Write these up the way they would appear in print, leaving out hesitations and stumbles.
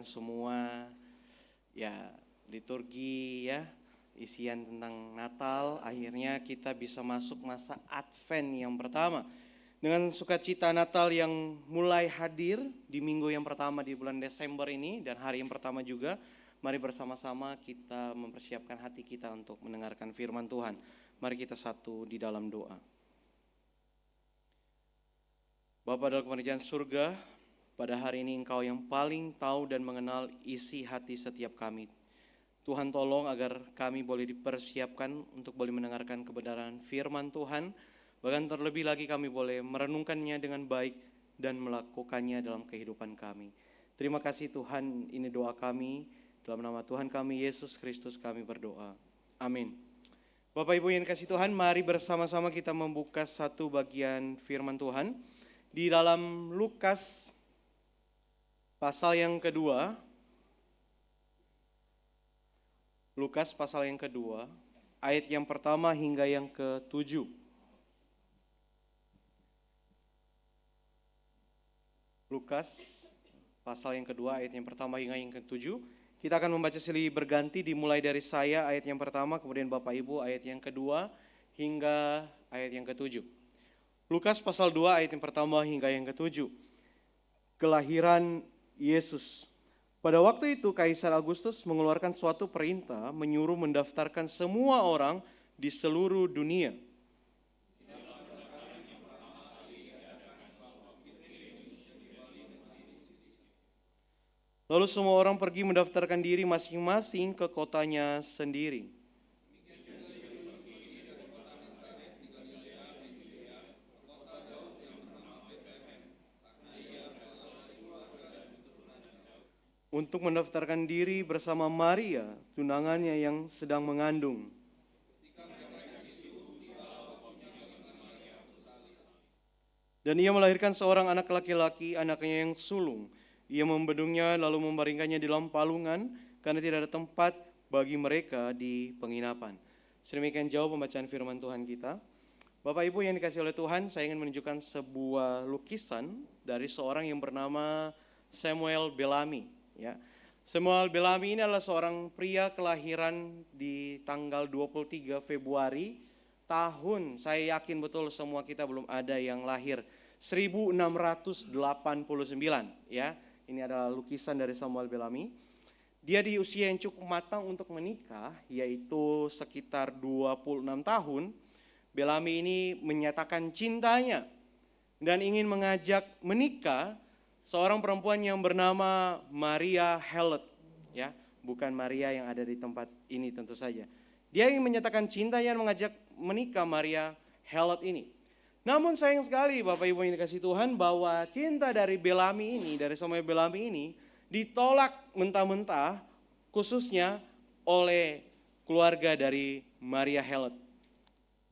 semua ya liturgi ya, isian tentang Natal. Akhirnya kita bisa masuk masa Advent yang pertama. Dengan sukacita Natal yang mulai hadir di minggu yang pertama di bulan Desember ini dan hari yang pertama juga, mari bersama-sama kita mempersiapkan hati kita untuk mendengarkan firman Tuhan. Mari kita satu di dalam doa. Bapa dalam kerajaan surga, pada hari ini Engkau yang paling tahu dan mengenal isi hati setiap kami. Tuhan tolong agar kami boleh dipersiapkan untuk boleh mendengarkan kebenaran firman Tuhan. Bahkan terlebih lagi kami boleh merenungkannya dengan baik dan melakukannya dalam kehidupan kami. Terima kasih Tuhan, ini doa kami. Dalam nama Tuhan kami, Yesus Kristus kami berdoa. Amin. Bapak Ibu yang dikasihi Tuhan, mari bersama-sama kita membuka satu bagian firman Tuhan. Di dalam Lukas pasal yang kedua, Lukas pasal yang kedua, ayat yang pertama hingga yang ke-7. Lukas pasal yang kedua, ayat yang pertama hingga yang ke-7. Kita akan membaca silih berganti dimulai dari saya ayat yang pertama, kemudian Bapak Ibu ayat yang kedua hingga ayat yang ke-7. Lukas pasal 2 ayat yang pertama hingga yang ke-7. Kelahiran Yesus. Pada waktu itu Kaisar Agustus mengeluarkan suatu perintah menyuruh mendaftarkan semua orang di seluruh dunia. Lalu semua orang pergi mendaftarkan diri masing-masing ke kotanya sendiri. Untuk mendaftarkan diri bersama Maria, tunangannya yang sedang mengandung. Dan ia melahirkan seorang anak laki-laki, anaknya yang sulung. Ia membendungnya lalu membaringkannya di dalam palungan karena tidak ada tempat bagi mereka di penginapan. Sedemikian jauh pembacaan firman Tuhan kita. Bapak Ibu yang dikasihi oleh Tuhan, saya ingin menunjukkan sebuah lukisan dari seorang yang bernama Samuel Bellamy. Ya, Samuel Bellamy ini adalah seorang pria kelahiran di tanggal 23 Februari tahun, saya yakin betul semua kita belum ada yang lahir, 1689 ya. Ini adalah lukisan dari Samuel Bellamy. Dia di usia yang cukup matang untuk menikah, yaitu sekitar 26 tahun. Bellamy ini menyatakan cintanya dan ingin mengajak menikah seorang perempuan yang bernama Maria Hallett, ya, bukan Maria yang ada di tempat ini tentu saja. Dia ingin menyatakan cintanya dan mengajak menikah Maria Hallett ini. Namun sayang sekali Bapak Ibu yang dikasihi Tuhan bahwa cinta dari Bellamy ini, dari Samuel Bellamy ini ditolak mentah-mentah khususnya oleh keluarga dari Maria Hallett.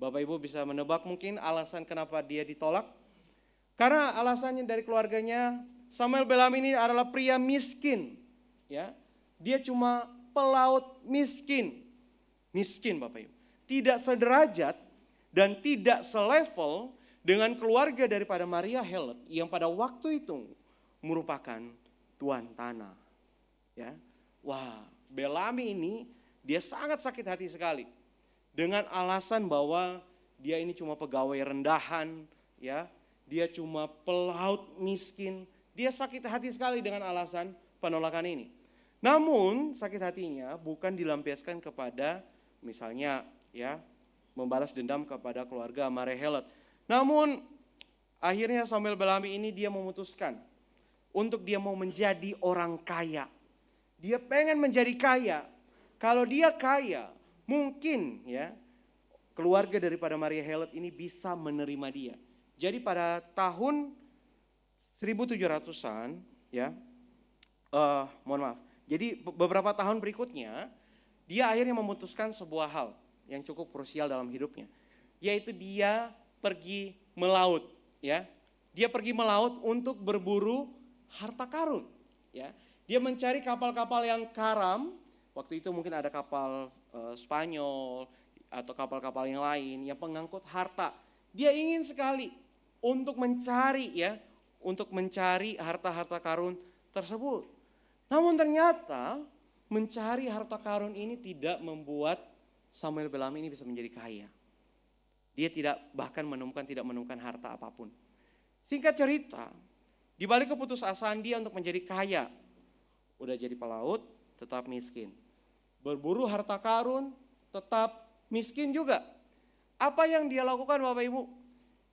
Bapak Ibu bisa menebak mungkin alasan kenapa dia ditolak? Karena alasannya dari keluarganya, Samuel Bellamy ini adalah pria miskin, ya. Dia cuma pelaut miskin. Miskin Bapak Ibu. Tidak sederajat dan tidak selevel dengan keluarga daripada Maria Hallett yang pada waktu itu merupakan tuan tanah. Ya. Wah, Bellamy ini dia sangat sakit hati sekali dengan alasan bahwa dia ini cuma pegawai rendahan, ya. Dia cuma pelaut miskin. Dia sakit hati sekali dengan alasan penolakan ini. Namun sakit hatinya bukan dilampiaskan kepada misalnya ya membalas dendam kepada keluarga Maria Hallett. Namun akhirnya Samuel Bellamy ini dia memutuskan untuk dia mau menjadi orang kaya. Dia pengen menjadi kaya. Kalau dia kaya, mungkin ya keluarga daripada Maria Hallett ini bisa menerima dia. Jadi pada tahun 1700-an ya, mohon maaf. Jadi beberapa tahun berikutnya dia akhirnya memutuskan sebuah hal yang cukup krusial dalam hidupnya, yaitu dia pergi melaut, ya. Dia pergi melaut untuk berburu harta karun, ya. Dia mencari kapal-kapal yang karam. Waktu itu mungkin ada kapal Spanyol atau kapal-kapal yang lain yang pengangkut harta. Dia ingin sekali untuk mencari ya, untuk mencari harta-harta karun tersebut. Namun ternyata mencari harta karun ini tidak membuat Samuel Belami ini bisa menjadi kaya. Dia bahkan tidak menemukan harta apapun. Singkat cerita, di balik keputusasaan dia untuk menjadi kaya, udah jadi pelaut tetap miskin. Berburu harta karun tetap miskin juga. Apa yang dia lakukan Bapak Ibu?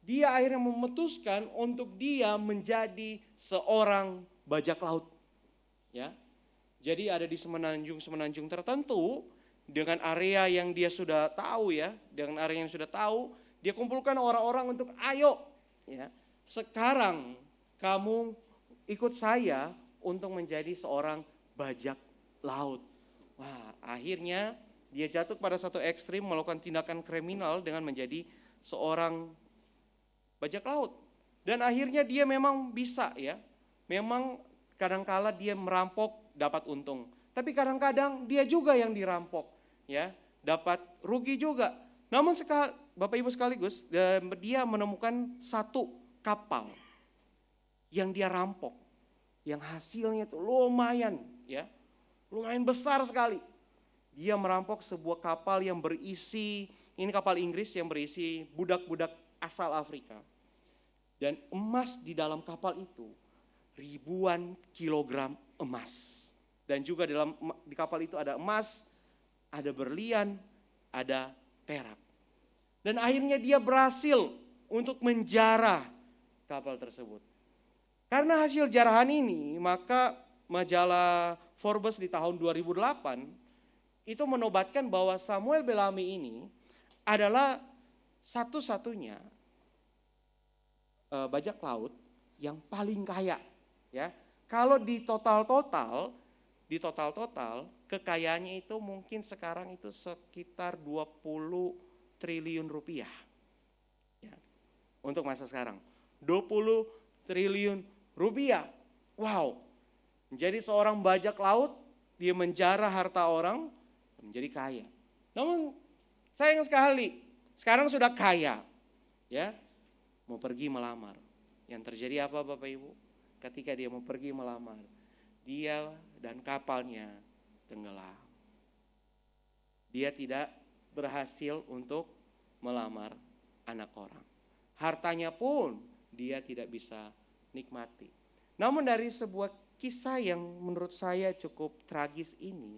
Dia akhirnya memutuskan untuk dia menjadi seorang bajak laut. Ya. Jadi ada di semenanjung tertentu dengan area yang dia sudah tahu ya, dengan area yang sudah tahu, dia kumpulkan orang-orang untuk ayo ya. Sekarang kamu ikut saya untuk menjadi seorang bajak laut. Wah, akhirnya dia jatuh pada satu ekstrim melakukan tindakan kriminal dengan menjadi seorang bajak laut. Dan akhirnya dia memang bisa ya. Memang kadangkala dia merampok dapat untung. Tapi kadang-kadang dia juga yang dirampok ya, dapat rugi juga. Namun Bapak Ibu sekaligus dia menemukan satu kapal yang dia rampok. Yang hasilnya itu lumayan ya. Lumayan besar sekali. Dia merampok sebuah kapal yang berisi, ini kapal Inggris yang berisi budak-budak asal Afrika. Dan emas di dalam kapal itu ribuan kilogram emas. Dan juga di kapal itu ada emas, ada berlian, ada perak. Dan akhirnya dia berhasil untuk menjarah kapal tersebut. Karena hasil jarahan ini, maka majalah Forbes di tahun 2008 itu menobatkan bahwa Samuel Belami ini adalah satu-satunya bajak laut yang paling kaya. Ya, kalau di total kekayaannya itu mungkin sekarang itu sekitar 20 triliun rupiah. Ya, untuk masa sekarang 20 triliun rupiah. Wow, menjadi seorang bajak laut, dia menjarah harta orang, menjadi kaya. Namun sayang sekali, sekarang sudah kaya, ya, mau pergi melamar. Yang terjadi apa Bapak Ibu? Ketika dia mau pergi melamar, dia dan kapalnya tenggelam. Dia tidak berhasil untuk melamar anak orang. Hartanya pun dia tidak bisa nikmati. Namun dari sebuah kisah yang menurut saya cukup tragis ini,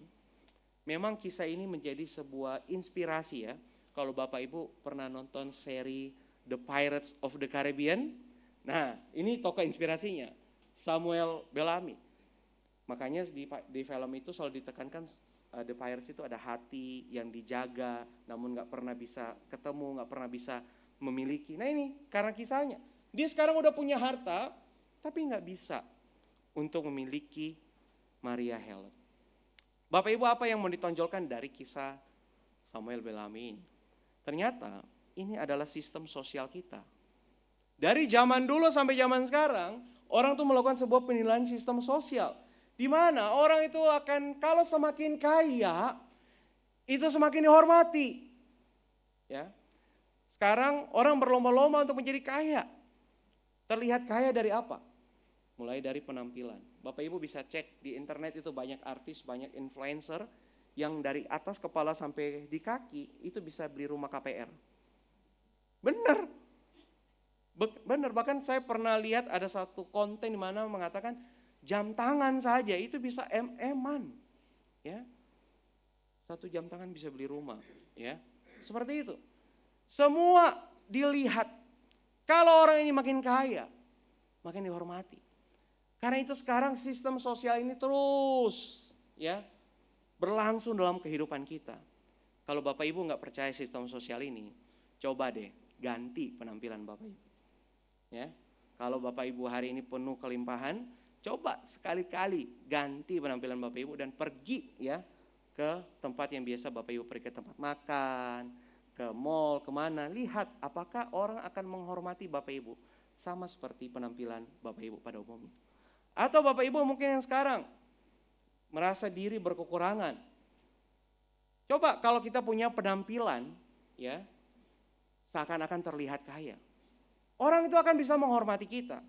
memang kisah ini menjadi sebuah inspirasi ya. Kalau Bapak Ibu pernah nonton seri The Pirates of the Caribbean, nah ini tokoh inspirasinya, Samuel Belami. Makanya di film itu selalu ditekankan The Pirates itu ada hati yang dijaga, namun gak pernah bisa ketemu, gak pernah bisa memiliki. Nah ini karena kisahnya, dia sekarang udah punya harta, tapi gak bisa untuk memiliki Maria Helen. Bapak Ibu, apa yang mau ditonjolkan dari kisah Samuel Belami ini? Ternyata ini adalah sistem sosial kita. Dari zaman dulu sampai zaman sekarang, orang tuh melakukan sebuah penilaian sistem sosial. Di mana orang itu akan, kalau semakin kaya, itu semakin dihormati. Ya. Sekarang orang berlomba-lomba untuk menjadi kaya. Terlihat kaya dari apa? Mulai dari penampilan. Bapak Ibu bisa cek di internet, itu banyak artis, banyak influencer yang dari atas kepala sampai di kaki itu bisa beli rumah KPR. Benar. Benar, bahkan saya pernah lihat ada satu konten di mana mengatakan jam tangan saja itu bisa MM-an. Ya. 1 jam tangan bisa beli rumah, ya. Seperti itu. Semua dilihat. Kalau orang ini makin kaya, makin dihormati. Karena itu sekarang sistem sosial ini terus ya berlangsung dalam kehidupan kita. Kalau Bapak Ibu nggak percaya sistem sosial ini, coba deh ganti penampilan Bapak Ibu. Ya, kalau Bapak Ibu hari ini penuh kelimpahan, coba sekali-kali ganti penampilan Bapak Ibu dan pergi ya ke tempat yang biasa Bapak Ibu pergi, ke tempat makan, ke mall, kemana. Lihat apakah orang akan menghormati Bapak Ibu sama seperti penampilan Bapak Ibu pada umumnya. Atau Bapak Ibu mungkin yang sekarang merasa diri berkekurangan. Coba kalau kita punya penampilan ya seakan-akan terlihat kaya. Orang itu akan bisa menghormati kita.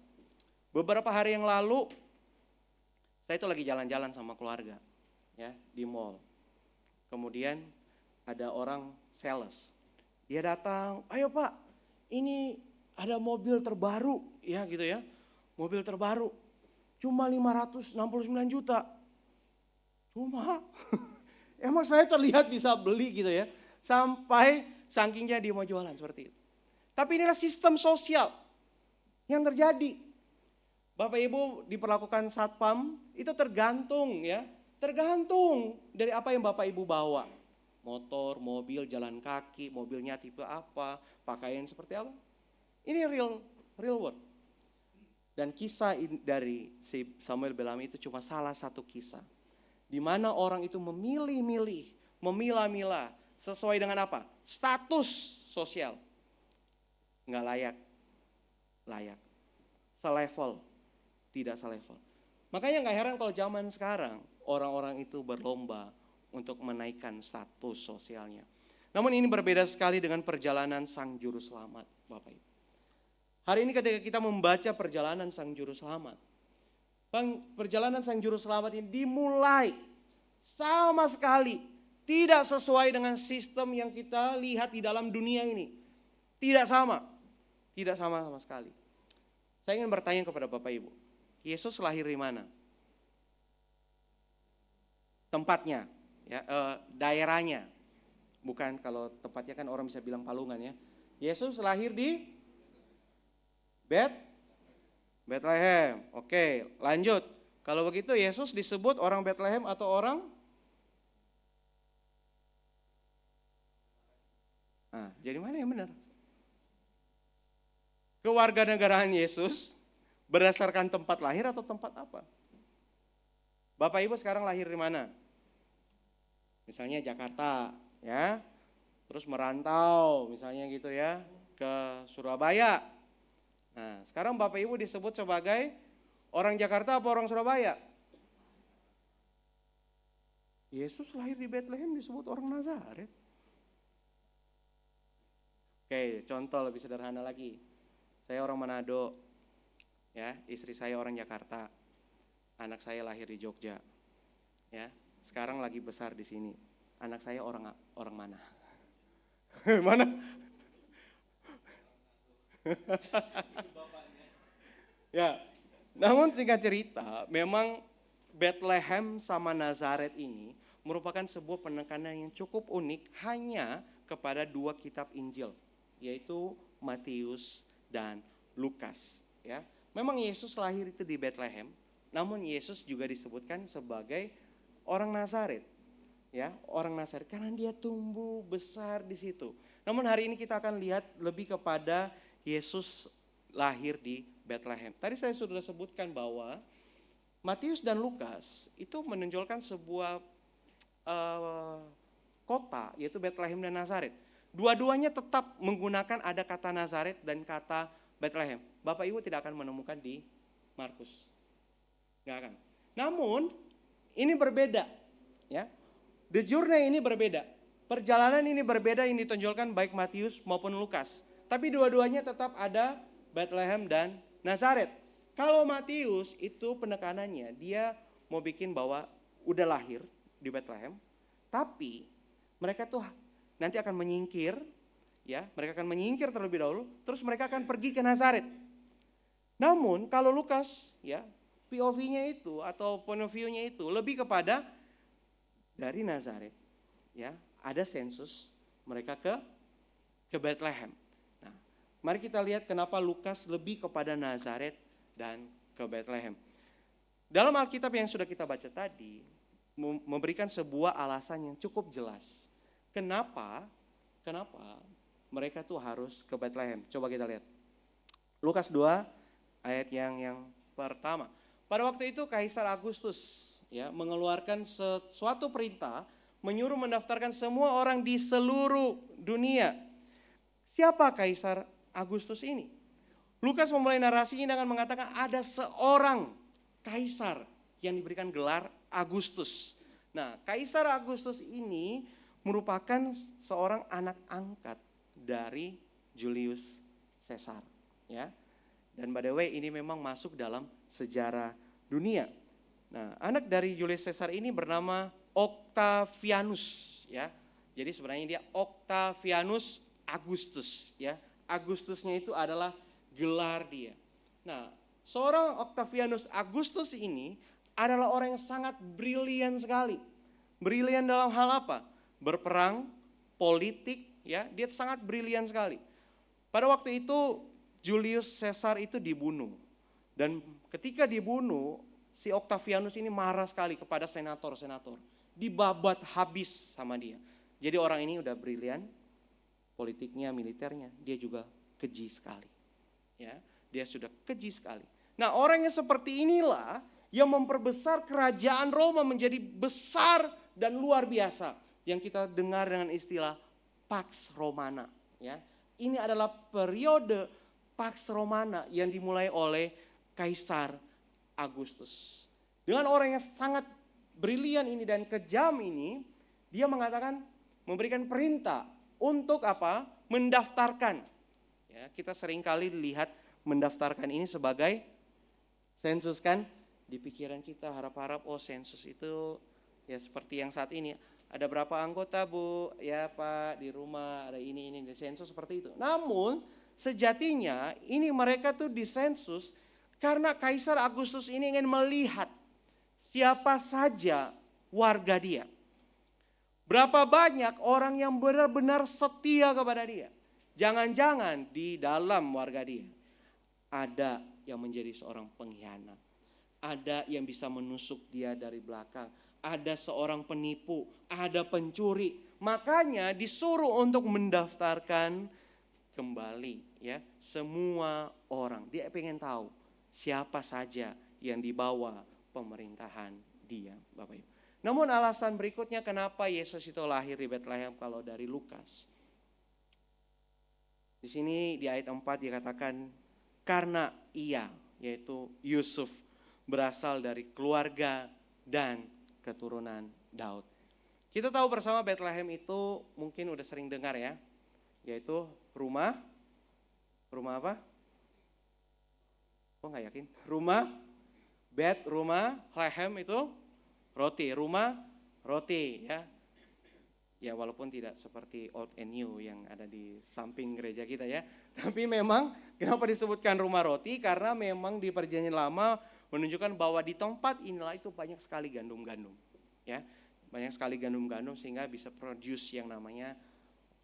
Beberapa hari yang lalu Saya itu lagi jalan-jalan sama keluarga, ya, di mall. Kemudian ada orang sales. Dia datang, "Ayo Pak, ini ada mobil terbaru," ya gitu ya. Mobil terbaru. Cuma 569 juta. Cuma emang saya terlihat bisa beli gitu ya. Sampai sakingnya dia mau jualan seperti itu. Tapi inilah sistem sosial yang terjadi. Bapak Ibu diperlakukan satpam itu tergantung ya. Tergantung dari apa yang Bapak Ibu bawa. Motor, mobil, jalan kaki, mobilnya tipe apa, pakaian seperti apa. Ini real world. Dan kisah dari si Samuel Bellamy itu cuma salah satu kisah. Di mana orang itu memilih-milih, memilah-milah sesuai dengan apa? Status sosial. Nggak layak. Selevel, tidak selevel. Makanya nggak heran kalau zaman sekarang orang-orang itu berlomba untuk menaikkan status sosialnya. Namun ini berbeda sekali dengan perjalanan Sang Juru Selamat, Bapak Ibu. Hari ini ketika kita membaca perjalanan Sang Juru Selamat, perjalanan Sang Juru Selamat ini dimulai sama sekali tidak sesuai dengan sistem yang kita lihat di dalam dunia ini. Tidak sama sama sekali. Saya ingin bertanya kepada Bapak Ibu, Yesus lahir di mana? Tempatnya, ya, daerahnya. Bukan, kalau tempatnya kan orang bisa bilang Palungan ya. Yesus lahir di Bethlehem. Oke, lanjut. Kalau begitu Yesus disebut orang Bethlehem atau orang? Nah, jadi mana yang benar? Kewarganegaraan Yesus berdasarkan tempat lahir atau tempat apa? Bapak Ibu sekarang lahir di mana? Misalnya Jakarta, ya. Terus merantau, misalnya gitu ya, ke Surabaya. Nah, sekarang Bapak Ibu disebut sebagai orang Jakarta apa orang Surabaya? Yesus lahir di Bethlehem disebut orang Nazaret. Oke, contoh lebih sederhana lagi. Saya orang Manado, ya, istri saya orang Jakarta, anak saya lahir di Jogja, ya, sekarang lagi besar di sini. Anak saya orang mana? Mana? Ya, namun singkat cerita, memang Bethlehem sama Nazaret ini merupakan sebuah penekanan yang cukup unik hanya kepada dua kitab Injil, yaitu Matius dan Lukas. Ya, memang Yesus lahir itu di Bethlehem, namun Yesus juga disebutkan sebagai orang Nazaret. Ya, orang Nazaret karena dia tumbuh besar di situ. Namun hari ini kita akan lihat lebih kepada Yesus lahir di Bethlehem. Tadi saya sudah sebutkan bahwa Matius dan Lukas itu menonjolkan sebuah kota, yaitu Bethlehem dan Nazaret. Dua-duanya tetap menggunakan ada kata Nazaret dan kata Bethlehem. Bapak Ibu tidak akan menemukan di Markus. Nggak akan. Namun ini berbeda, ya. The journey ini berbeda. Perjalanan ini berbeda yang ditonjolkan baik Matius maupun Lukas. Tapi dua-duanya tetap ada Bethlehem dan Nazaret. Kalau Matius itu penekanannya dia mau bikin bahwa udah lahir di Bethlehem, tapi mereka tuh nanti akan menyingkir, ya, mereka akan menyingkir terlebih dahulu, terus mereka akan pergi ke Nazaret. Namun kalau Lukas, ya, POV-nya itu atau point of view-nya itu lebih kepada dari Nazaret, ya, ada sensus mereka ke Bethlehem. Nah, mari kita lihat kenapa Lukas lebih kepada Nazaret dan ke Bethlehem. Dalam Alkitab yang sudah kita baca tadi memberikan sebuah alasan yang cukup jelas. Kenapa mereka tuh harus ke Bethlehem? Coba kita lihat. Lukas 2 ayat yang pertama. Pada waktu itu Kaisar Agustus, ya, mengeluarkan suatu perintah menyuruh mendaftarkan semua orang di seluruh dunia. Siapa Kaisar Agustus ini? Lukas memulai narasinya dengan mengatakan ada seorang kaisar yang diberikan gelar Agustus. Nah, Kaisar Agustus ini merupakan seorang anak angkat dari Julius Caesar, ya. Dan by the way ini memang masuk dalam sejarah dunia. Nah, anak dari Julius Caesar ini bernama Octavianus, ya. Jadi sebenarnya dia Octavianus Augustus, ya. Agustusnya itu adalah gelar dia. Nah, seorang Octavianus Augustus ini adalah orang yang sangat brilian sekali. Brilian dalam hal apa? Berperang, politik, ya. Dia sangat brilian sekali. Pada waktu itu Julius Caesar itu dibunuh. Dan ketika dibunuh, si Octavianus ini marah sekali kepada senator-senator. Dibabat habis sama dia. Jadi orang ini udah brilian, politiknya, militernya, dia juga keji sekali. Ya, dia sudah keji sekali. Nah, orang yang seperti inilah yang memperbesar kerajaan Roma menjadi besar dan luar biasa. Yang kita dengar dengan istilah Pax Romana. Ya, ini adalah periode Pax Romana yang dimulai oleh Kaisar Agustus. Dengan orang yang sangat brilian ini dan kejam ini, dia memberikan perintah untuk apa? Mendaftarkan. Ya, kita seringkali lihat mendaftarkan ini sebagai sensus kan? Di pikiran kita harap-harap sensus itu ya seperti yang saat ini. Ada berapa anggota Bu? Ya Pak, di rumah ada ini di sensus seperti itu. Namun sejatinya ini mereka tuh disensus karena Kaisar Agustus ini ingin melihat siapa saja warga dia. Berapa banyak orang yang benar-benar setia kepada dia. Jangan-jangan di dalam warga dia ada yang menjadi seorang pengkhianat. Ada yang bisa menusuk dia dari belakang. Ada seorang penipu, ada pencuri. Makanya disuruh untuk mendaftarkan kembali ya semua orang. Dia pengen tahu siapa saja yang dibawa pemerintahan dia, Bapak Ibu. Namun alasan berikutnya kenapa Yesus itu lahir di Betlehem kalau dari Lukas. Di sini di ayat 4 dikatakan karena ia, yaitu Yusuf, berasal dari keluarga dan keturunan Daud. Kita tahu bersama Betlehem itu mungkin udah sering dengar ya, yaitu rumah apa? Kok nggak yakin? Rumah lehem itu roti, rumah roti ya. Ya walaupun tidak seperti old and new yang ada di samping gereja kita ya. Tapi memang kenapa disebutkan rumah roti? Karena memang di perjanjian lama menunjukkan bahwa di tempat inilah itu banyak sekali gandum-gandum. Ya, banyak sekali gandum-gandum sehingga bisa produce yang namanya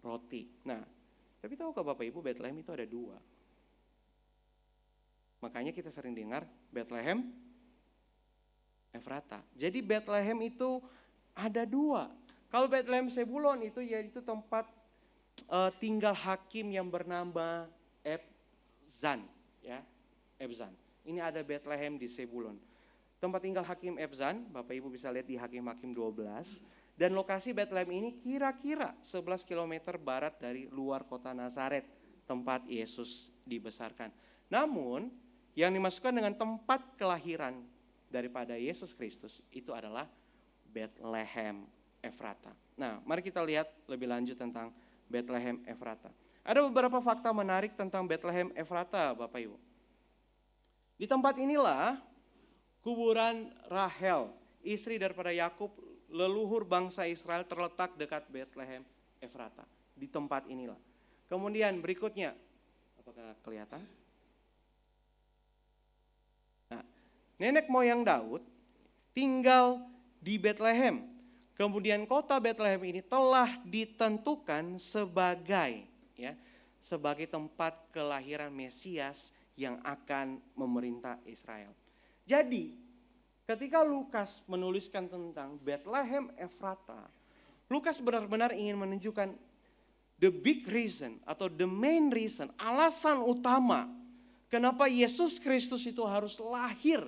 roti. Nah, tapi tahukah Bapak Ibu Bethlehem itu ada 2. Makanya kita sering dengar Bethlehem Efrata. Jadi Bethlehem itu ada 2. Kalau Bethlehem Sebulon itu yaitu tempat tinggal hakim yang bernama Ebzan, ya, Ebzan. Ini ada Bethlehem di Sebulon. Tempat tinggal hakim Ebzan, Bapak Ibu bisa lihat di Hakim-Hakim 12. Dan lokasi Bethlehem ini kira-kira 11 km barat dari luar kota Nazaret, tempat Yesus dibesarkan. Namun yang dimasukkan dengan tempat kelahiran daripada Yesus Kristus itu adalah Bethlehem Efrata. Nah, mari kita lihat lebih lanjut tentang Bethlehem Efrata. Ada beberapa fakta menarik tentang Bethlehem Efrata, Bapak Ibu. Di tempat inilah kuburan Rahel, istri daripada Yakub, leluhur bangsa Israel terletak dekat Bethlehem Efrata. Di tempat inilah. Kemudian berikutnya, apakah kelihatan? Nah, nenek moyang Daud tinggal di Bethlehem. Kemudian kota Bethlehem ini telah ditentukan sebagai tempat kelahiran Mesias yang akan memerintah Israel. Jadi, ketika Lukas menuliskan tentang Bethlehem Efrata, Lukas benar-benar ingin menunjukkan the big reason atau the main reason, alasan utama kenapa Yesus Kristus itu harus lahir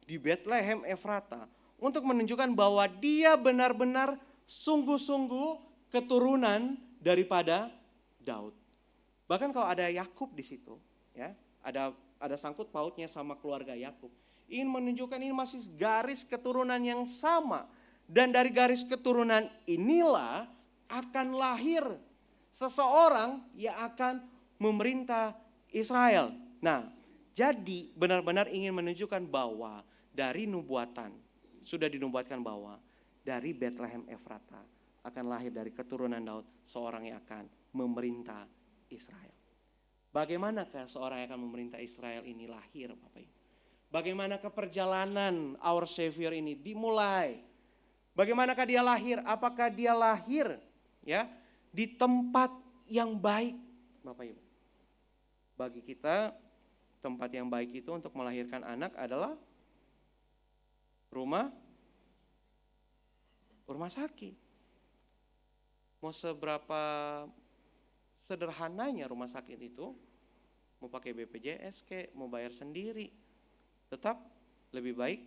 di Bethlehem Efrata. Untuk menunjukkan bahwa dia benar-benar sungguh-sungguh keturunan daripada Daud. Bahkan kalau ada Yakub di situ, ya, ada sangkut pautnya sama keluarga Yakub. Ingin menunjukkan ini masih garis keturunan yang sama. Dan dari garis keturunan inilah akan lahir seseorang yang akan memerintah Israel. Nah, jadi benar-benar ingin menunjukkan bahwa dari nubuatan, sudah dinubuatkan bahwa dari Bethlehem Efrata akan lahir dari keturunan Daud seorang yang akan memerintah Israel. Bagaimanakah seorang yang akan memerintah Israel ini lahir, Bapak Ibu? Bagaimanakah perjalanan our Savior ini dimulai? Bagaimanakah dia lahir? Apakah dia lahir ya di tempat yang baik, Bapak Ibu? Bagi kita tempat yang baik itu untuk melahirkan anak adalah rumah sakit. Mau seberapa sederhananya rumah sakit itu, mau pakai BPJS mau bayar sendiri, tetap lebih baik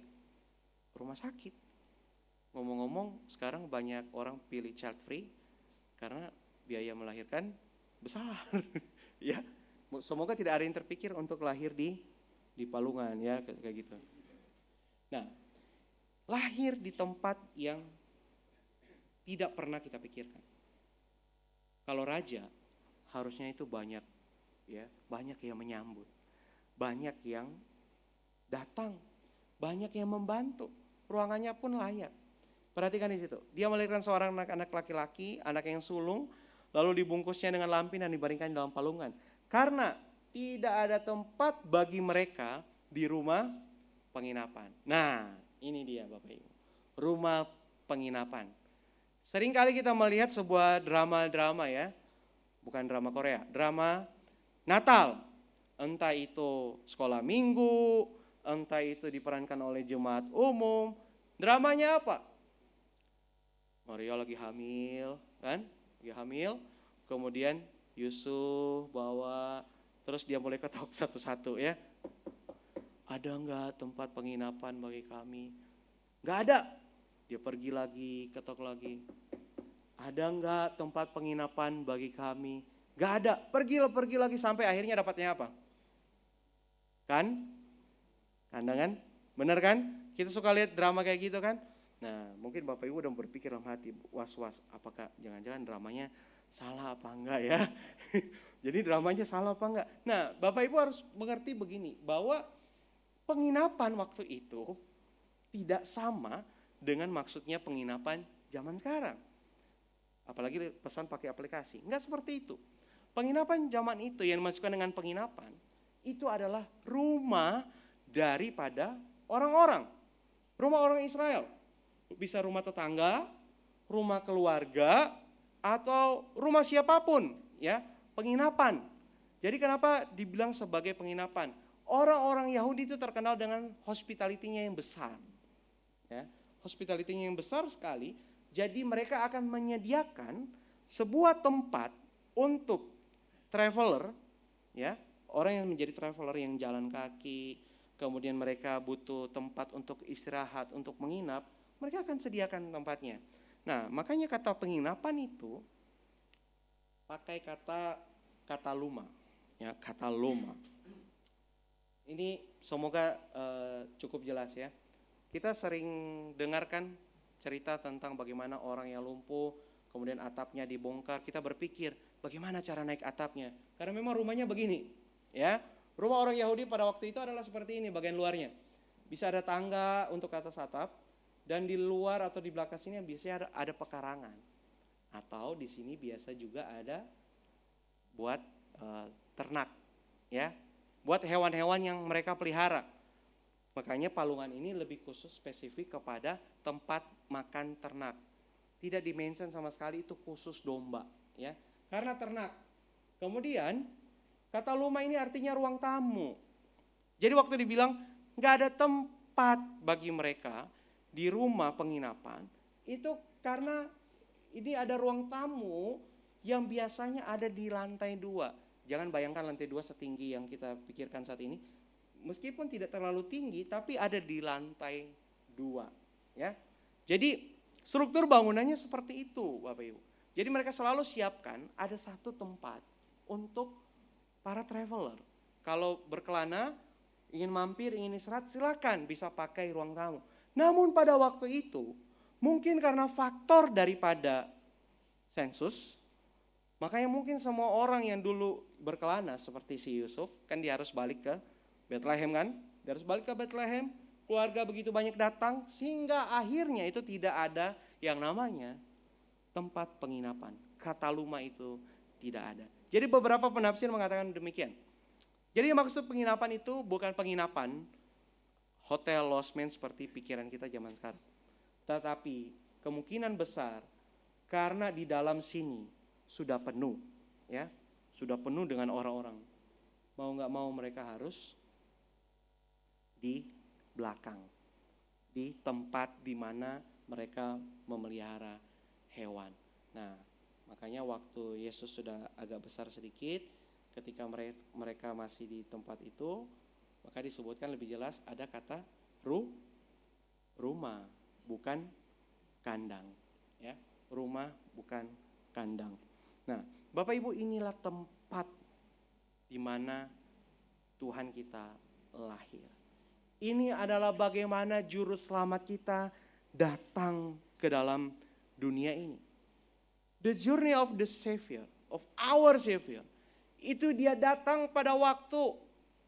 rumah sakit. Ngomong-ngomong, sekarang banyak orang pilih child free karena biaya melahirkan besar. Ya, semoga tidak ada yang terpikir untuk lahir di Palungan ya, kayak gitu. Nah, lahir di tempat yang tidak pernah kita pikirkan. Kalau raja harusnya itu banyak ya, banyak yang menyambut, banyak yang datang, banyak yang membantu. Ruangannya pun layak. Perhatikan di situ. Dia melahirkan seorang anak laki-laki, anak yang sulung, lalu dibungkusnya dengan lampin dan dibaringkan dalam palungan. Karena tidak ada tempat bagi mereka di rumah penginapan. Nah, ini dia Bapak Ibu. Rumah penginapan. Seringkali kita melihat sebuah drama-drama ya. Bukan drama Korea, drama Natal. Entah itu sekolah minggu, entah itu diperankan oleh jemaat umum. Dramanya apa? Maria lagi hamil, kan? Lagi hamil, kemudian Yusuf bawa, terus dia mulai ketok satu-satu ya. Ada enggak tempat penginapan bagi kami? Enggak ada. Dia pergi lagi, ketok lagi. Ada enggak tempat penginapan bagi kami? Enggak ada. Pergi lagi sampai akhirnya dapatnya apa? Kan? Kandangan? Bener kan? Kita suka lihat drama kayak gitu kan? Nah, mungkin Bapak Ibu udah berpikir dalam hati, was-was, apakah jangan-jangan dramanya salah apa enggak ya? Jadi dramanya salah apa enggak? Nah, Bapak Ibu harus mengerti begini, bahwa penginapan waktu itu tidak sama dengan maksudnya penginapan zaman sekarang. Apalagi pesan pakai aplikasi, enggak seperti itu. Penginapan zaman itu yang dimaksudkan dengan penginapan, itu adalah rumah daripada orang-orang. Rumah orang Israel. Bisa rumah tetangga, rumah keluarga, atau rumah siapapun, ya, penginapan. Jadi kenapa dibilang sebagai penginapan? Orang-orang Yahudi itu terkenal dengan hospitality-nya yang besar. Ya, hospitality-nya yang besar sekali, jadi mereka akan menyediakan sebuah tempat untuk traveler, ya, orang yang menjadi traveler yang jalan kaki, kemudian mereka butuh tempat untuk istirahat, untuk menginap, mereka akan sediakan tempatnya. Nah, makanya kata penginapan itu pakai kata luma, ya, kata loma. Ini semoga cukup jelas ya. Kita sering dengarkan cerita tentang bagaimana orang yang lumpuh, kemudian atapnya dibongkar. Kita berpikir bagaimana cara naik atapnya? Karena memang rumahnya begini, ya. Rumah orang Yahudi pada waktu itu adalah seperti ini bagian luarnya. Bisa ada tangga untuk ke atas atap. Dan di luar atau di belakang sini biasanya ada pekarangan. Atau di sini biasa juga ada buat ternak, ya, buat hewan-hewan yang mereka pelihara. Makanya palungan ini lebih khusus spesifik kepada tempat makan ternak. Tidak dimention sama sekali itu khusus domba, ya, karena ternak. Kemudian kata luma ini artinya ruang tamu. Jadi waktu dibilang nggak ada tempat bagi mereka di rumah penginapan, itu karena ini ada ruang tamu yang biasanya ada di lantai 2. Jangan bayangkan lantai 2 setinggi yang kita pikirkan saat ini. Meskipun tidak terlalu tinggi, tapi ada di lantai 2. Ya. Jadi struktur bangunannya seperti itu Bapak Ibu. Jadi mereka selalu siapkan ada satu tempat untuk para traveler. Kalau berkelana, ingin mampir, ingin istirahat, silakan bisa pakai ruang tamu. Namun pada waktu itu, mungkin karena faktor daripada sensus, makanya mungkin semua orang yang dulu berkelana seperti si Yusuf, kan dia harus balik ke Bethlehem kan? Dia harus balik ke Bethlehem, keluarga begitu banyak datang, sehingga akhirnya itu tidak ada yang namanya tempat penginapan. Kata luma itu tidak ada. Jadi beberapa penafsir mengatakan demikian. Jadi maksud penginapan itu bukan penginapan hotel lodgement seperti pikiran kita zaman sekarang. Tetapi kemungkinan besar karena di dalam sini sudah penuh, ya, sudah penuh dengan orang-orang. Mau nggak mau mereka harus di belakang, di tempat di mana mereka memelihara hewan. Nah, makanya waktu Yesus sudah agak besar sedikit, ketika mereka masih di tempat itu, maka disebutkan lebih jelas ada kata rumah, bukan kandang, ya, rumah bukan kandang. Nah, Bapak Ibu, inilah tempat di mana Tuhan kita lahir. Ini adalah bagaimana juru selamat kita datang ke dalam dunia ini. The journey of the Savior, of our Savior. Itu dia datang pada waktu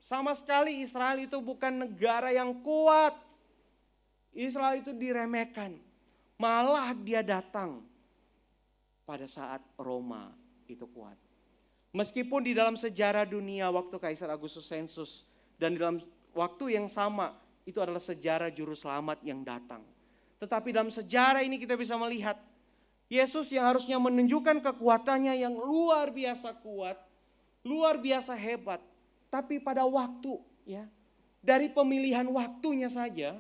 sama sekali Israel itu bukan negara yang kuat. Israel itu diremehkan. Malah dia datang pada saat Roma itu kuat. Meskipun di dalam sejarah dunia waktu Kaisar Agustus sensus dan di dalam waktu yang sama itu adalah sejarah juru selamat yang datang. Tetapi dalam sejarah ini kita bisa melihat Yesus yang harusnya menunjukkan kekuatannya yang luar biasa kuat, luar biasa hebat. Tapi pada waktu, ya, dari pemilihan waktunya saja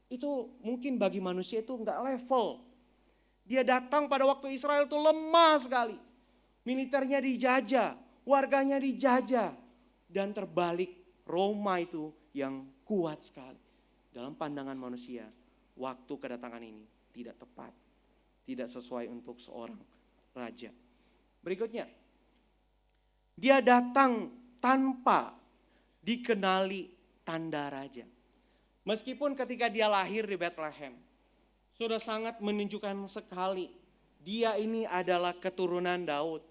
itu mungkin bagi manusia itu enggak level. Dia datang pada waktu Israel itu lemah sekali. Militernya dijajah, warganya dijajah, dan terbalik Roma itu yang kuat sekali. Dalam pandangan manusia, waktu kedatangan ini tidak tepat, tidak sesuai untuk seorang raja. Berikutnya, dia datang tanpa dikenali tanda raja. Meskipun ketika dia lahir di Bethlehem, sudah sangat menunjukkan sekali dia ini adalah keturunan Daud,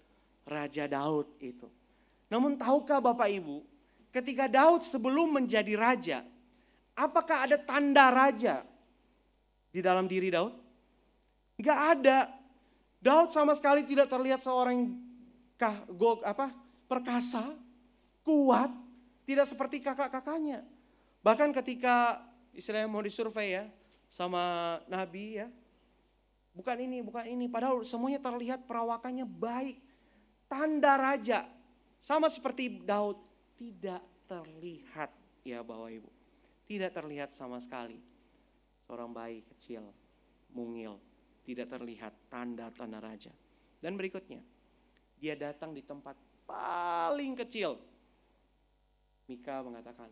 Raja Daud itu. Namun tahukah Bapak Ibu, ketika Daud sebelum menjadi raja, apakah ada tanda raja di dalam diri Daud? Enggak ada. Daud sama sekali tidak terlihat seorang perkasa, kuat, tidak seperti kakak-kakaknya. Bahkan ketika istilahnya mau disurvei ya sama Nabi ya, bukan ini, padahal semuanya terlihat perawakannya baik. Tanda raja, sama seperti Daud, tidak terlihat ya Bapak Ibu. Tidak terlihat sama sekali. Seorang bayi kecil, mungil, tidak terlihat tanda-tanda raja. Dan berikutnya, dia datang di tempat paling kecil. Mika mengatakan,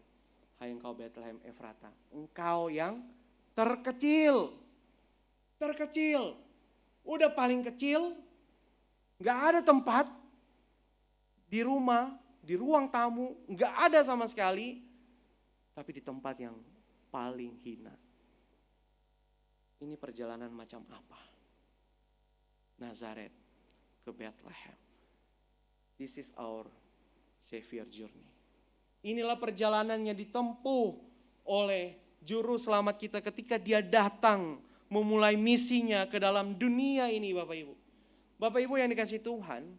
hai engkau Bethlehem Efrata, engkau yang terkecil. Terkecil, udah paling kecil, gak ada tempat di rumah, di ruang tamu, gak ada sama sekali, tapi di tempat yang paling hina. Ini perjalanan macam apa? Nazaret ke Bethlehem. This is our Savior journey. Inilah perjalanannya ditempuh oleh juru selamat kita ketika dia datang memulai misinya ke dalam dunia ini Bapak Ibu. Bapak Ibu yang dikasih Tuhan,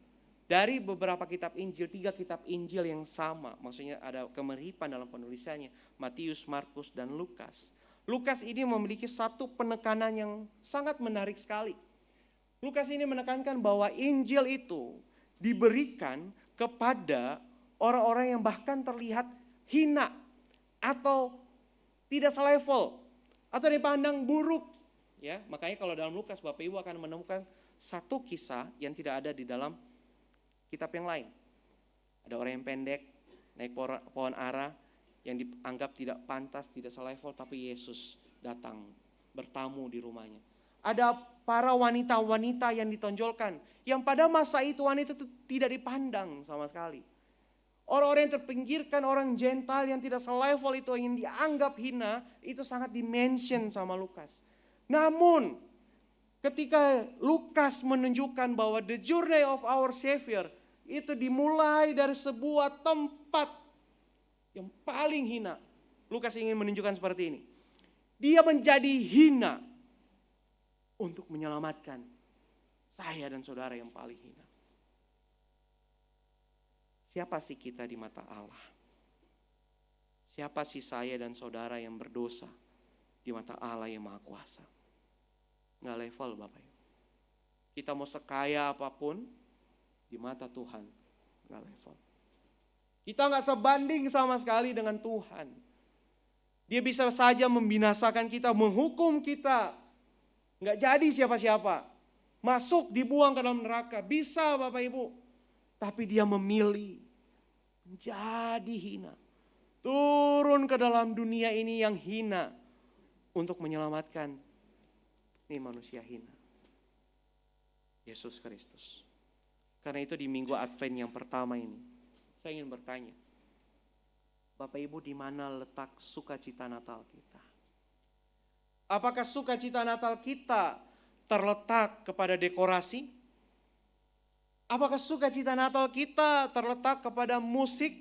dari beberapa kitab Injil, 3 kitab Injil yang sama, maksudnya ada kemiripan dalam penulisannya, Matius, Markus, dan Lukas. Lukas ini memiliki satu penekanan yang sangat menarik sekali. Lukas ini menekankan bahwa Injil itu diberikan kepada orang-orang yang bahkan terlihat hina atau tidak selevel atau dipandang buruk. Ya, makanya kalau dalam Lukas Bapak Ibu akan menemukan satu kisah yang tidak ada di dalam kitab yang lain. Ada orang yang pendek, naik pohon ara, yang dianggap tidak pantas, tidak selevel, tapi Yesus datang bertamu di rumahnya. Ada para wanita-wanita yang ditonjolkan, yang pada masa itu wanita itu tidak dipandang sama sekali. Orang-orang yang terpinggirkan, orang Gentile yang tidak selevel itu, yang dianggap hina, itu sangat dimention sama Lukas. Namun, ketika Lukas menunjukkan bahwa the journey of our Savior itu dimulai dari sebuah tempat yang paling hina. Lukas ingin menunjukkan seperti ini. Dia menjadi hina untuk menyelamatkan saya dan saudara yang paling hina. Siapa sih kita di mata Allah? Siapa sih saya dan saudara yang berdosa di mata Allah yang Maha Kuasa? Nggak level Bapak Ibu. Kita mau sekaya apapun, di mata Tuhan nggak level. Kita nggak sebanding sama sekali dengan Tuhan. Dia bisa saja membinasakan kita, menghukum kita. Nggak jadi siapa-siapa. Masuk, dibuang ke dalam neraka. Bisa Bapak Ibu. Tapi dia memilih menjadi hina. Turun ke dalam dunia ini yang hina untuk menyelamatkan ini manusia hina. Yesus Kristus. Karena itu di minggu Advent yang pertama ini, saya ingin bertanya, Bapak Ibu, di mana letak sukacita Natal kita? Apakah sukacita Natal kita terletak kepada dekorasi? Apakah sukacita Natal kita terletak kepada musik?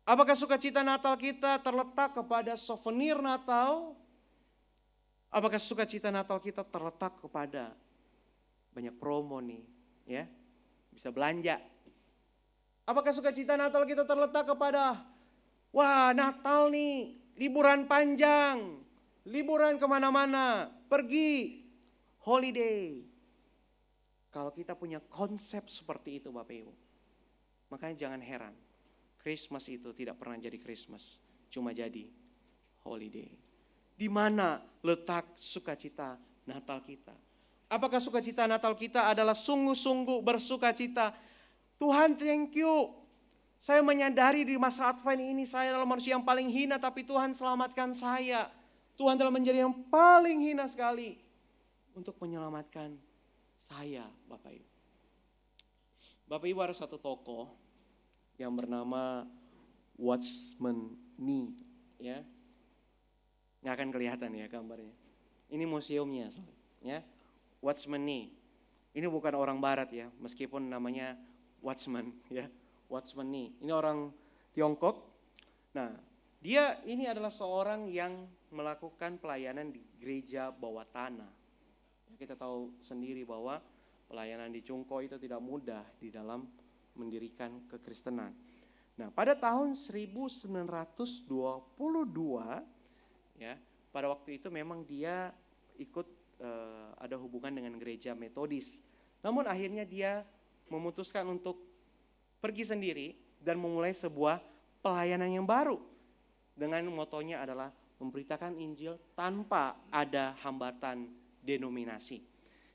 Apakah sukacita Natal kita terletak kepada souvenir Natal? Apakah sukacita Natal kita terletak kepada banyak promo nih, ya, bisa belanja? Apakah sukacita Natal kita terletak kepada, wah Natal nih, liburan panjang, liburan kemana-mana, pergi, holiday. Kalau kita punya konsep seperti itu Bapak Ibu, makanya jangan heran, Christmas itu tidak pernah jadi Christmas, cuma jadi holiday. Di mana letak sukacita Natal kita? Apakah sukacita Natal kita adalah sungguh-sungguh bersukacita? Tuhan thank you. Saya menyadari di masa Advent ini saya adalah manusia yang paling hina, tapi Tuhan selamatkan saya. Tuhan telah menjadi yang paling hina sekali untuk menyelamatkan saya Bapak Ibu. Bapak Ibu, ada satu tokoh yang bernama Watchman Nee, ya. Nggak akan kelihatan ya gambarnya. Ini museumnya, ya. Watchman Nee. Ini bukan orang barat ya, meskipun namanya Watchman, ya. Watchman Nee. Ini orang Tiongkok. Nah, dia ini adalah seorang yang melakukan pelayanan di gereja bawah tanah. Kita tahu sendiri bahwa pelayanan di Cungko itu tidak mudah di dalam mendirikan kekristenan. Nah, pada tahun 1922, ya, pada waktu itu memang dia ikut ada hubungan dengan gereja Metodis. Namun akhirnya dia memutuskan untuk pergi sendiri dan memulai sebuah pelayanan yang baru. Dengan motonya adalah memberitakan Injil tanpa ada hambatan denominasi.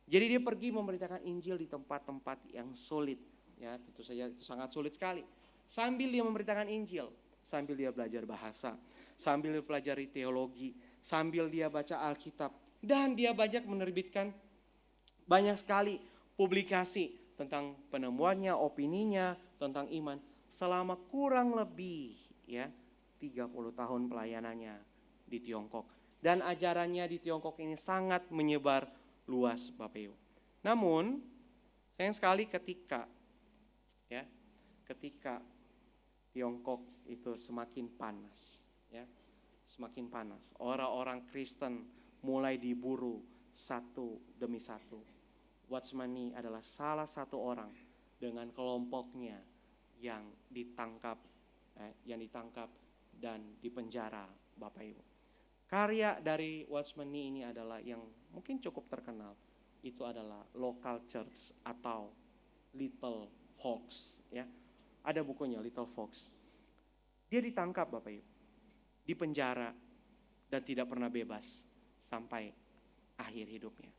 Jadi dia pergi memberitakan Injil di tempat-tempat yang sulit. Ya, tentu saja itu sangat sulit sekali. Sambil dia memberitakan Injil, sambil dia belajar bahasa, sambil dia pelajari teologi, sambil dia baca Alkitab, dan dia banyak menerbitkan banyak sekali publikasi tentang penemuannya, opininya tentang iman selama kurang lebih ya 30 tahun pelayanannya di Tiongkok. Dan ajarannya di Tiongkok ini sangat menyebar luas Bapak Ibu. Namun sayang sekali ketika Tiongkok itu semakin panas, ya, semakin panas. Orang-orang Kristen mulai diburu satu demi satu. Watchman Nee adalah salah satu orang dengan kelompoknya yang ditangkap dan dipenjara Bapak Ibu. Karya dari Watchman Nee ini adalah yang mungkin cukup terkenal. Itu adalah Local Church atau Little Fox, ya. Ada bukunya Little Fox. Dia ditangkap Bapak Ibu, dipenjara dan tidak pernah bebas sampai akhir hidupnya.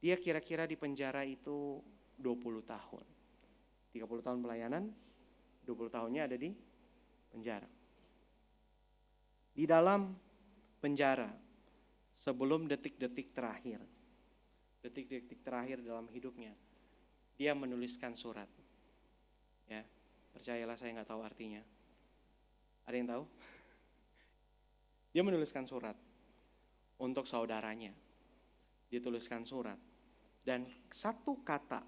Dia kira-kira di penjara itu 20 tahun. 30 tahun pelayanan, 20 tahunnya ada di penjara. Di dalam penjara sebelum detik-detik terakhir dalam hidupnya, dia menuliskan surat. Ya, percayalah saya nggak tahu artinya. Ada yang tahu? Dia menuliskan surat untuk saudaranya. Dia tuliskan surat dan satu kata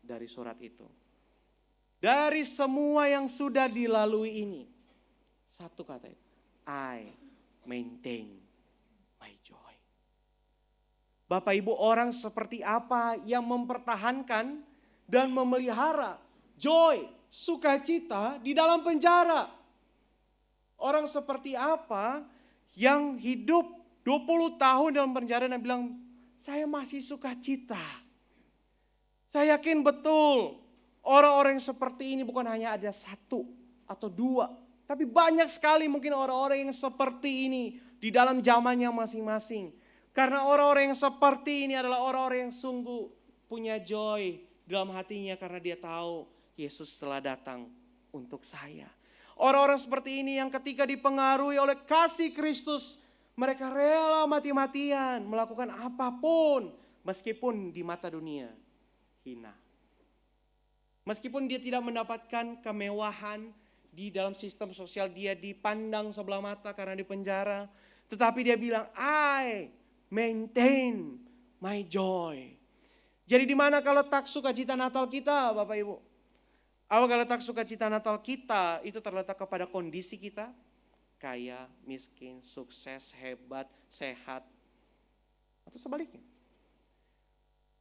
dari surat itu, dari semua yang sudah dilalui ini, satu kata itu, I maintain my joy. Bapak Ibu, orang seperti apa yang mempertahankan dan memelihara joy, sukacita di dalam penjara? Orang seperti apa yang hidup 20 tahun dalam penjara dan bilang, saya masih sukacita. Saya yakin betul orang-orang yang seperti ini bukan hanya ada satu atau dua, tapi banyak sekali mungkin orang-orang yang seperti ini di dalam zamannya masing-masing. Karena orang-orang yang seperti ini adalah orang-orang yang sungguh punya joy dalam hatinya karena dia tahu Yesus telah datang untuk saya. Orang-orang seperti ini yang ketika dipengaruhi oleh kasih Kristus, mereka rela mati-matian melakukan apapun meskipun di mata dunia hina. Meskipun dia tidak mendapatkan kemewahan di dalam sistem sosial, dia dipandang sebelah mata karena di penjara. Tetapi dia bilang, I maintain my joy. Jadi di mana kalau tak sukacita Natal kita, Bapak Ibu? Kalau tak sukacita Natal kita itu terletak kepada kondisi kita, kaya, miskin, sukses, hebat, sehat, atau sebaliknya.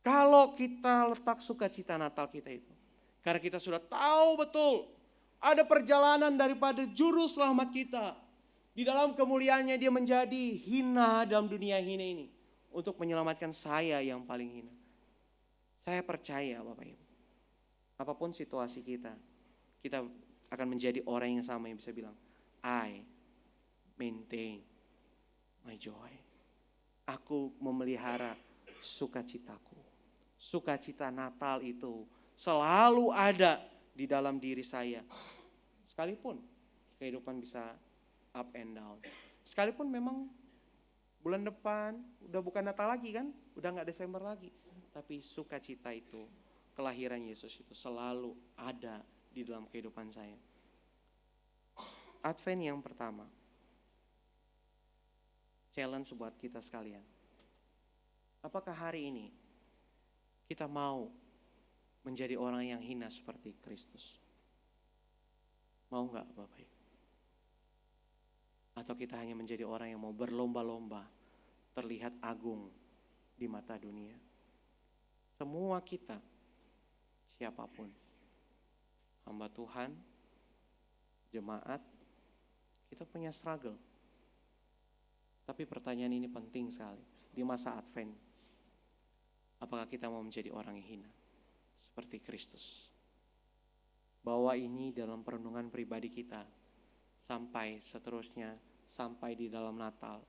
Kalau kita letak sukacita Natal kita itu, karena kita sudah tahu betul ada perjalanan daripada juru selamat kita. Di dalam kemuliaannya dia menjadi hina dalam dunia hina ini. Untuk menyelamatkan saya yang paling hina. Saya percaya Bapak Ibu. Apapun situasi kita akan menjadi orang yang sama yang bisa bilang, I maintain my joy. Aku memelihara sukacitaku. Sukacita Natal itu selalu ada di dalam diri saya. Sekalipun kehidupan bisa up and down. Sekalipun memang bulan depan udah bukan Natal lagi kan, udah gak Desember lagi. Tapi sukacita itu, kelahiran Yesus itu selalu ada di dalam kehidupan saya. Advent yang pertama, challenge buat kita sekalian. Apakah hari ini kita mau menjadi orang yang hina seperti Kristus? Mau gak Bapak Ibu? Atau kita hanya menjadi orang yang mau berlomba-lomba terlihat agung di mata dunia? Semua kita, siapapun, hamba Tuhan, jemaat, kita punya struggle. Tapi pertanyaan ini penting sekali di masa Advent. Apakah kita mau menjadi orang yang hina seperti Kristus? Bawa ini dalam perenungan pribadi kita sampai seterusnya, sampai di dalam Natal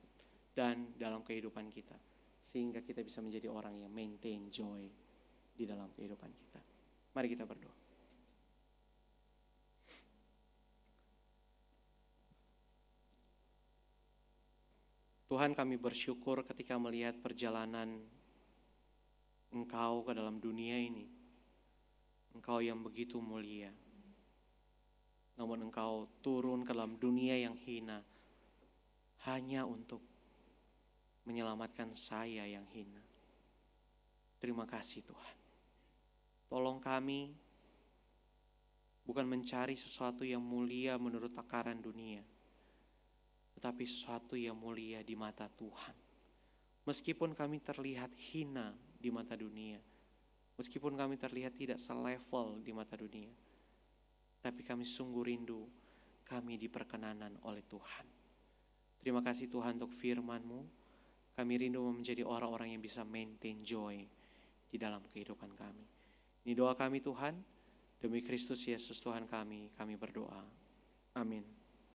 dan dalam kehidupan kita. Sehingga kita bisa menjadi orang yang maintain joy di dalam kehidupan kita. Mari kita berdoa. Tuhan, kami bersyukur ketika melihat perjalanan Engkau ke dalam dunia ini. Engkau yang begitu mulia. Namun Engkau turun ke dalam dunia yang hina hanya untuk menyelamatkan saya yang hina. Terima kasih Tuhan. Tolong kami bukan mencari sesuatu yang mulia menurut takaran dunia, tetapi sesuatu yang mulia di mata Tuhan. Meskipun kami terlihat hina di mata dunia, meskipun kami terlihat tidak selevel di mata dunia, tapi kami sungguh rindu kami diperkenanan oleh Tuhan. Terima kasih Tuhan untuk firman-Mu. Kami rindu menjadi orang-orang yang bisa maintain joy di dalam kehidupan kami. Ini doa kami Tuhan, demi Kristus Yesus Tuhan kami berdoa. Amin.